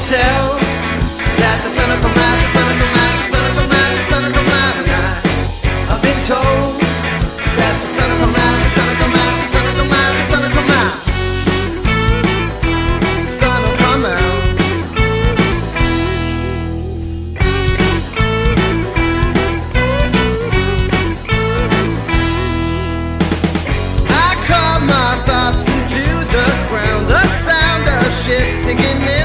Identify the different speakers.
Speaker 1: tell that the sun will come out, the sun will come out, the sun will come out, the sun will come out tonight. I've been told that the sun will come out, the sun will come out, the sun will come out, the sun will come out. The sun will come out. I carve my thoughts into the ground, the sound of ships singing.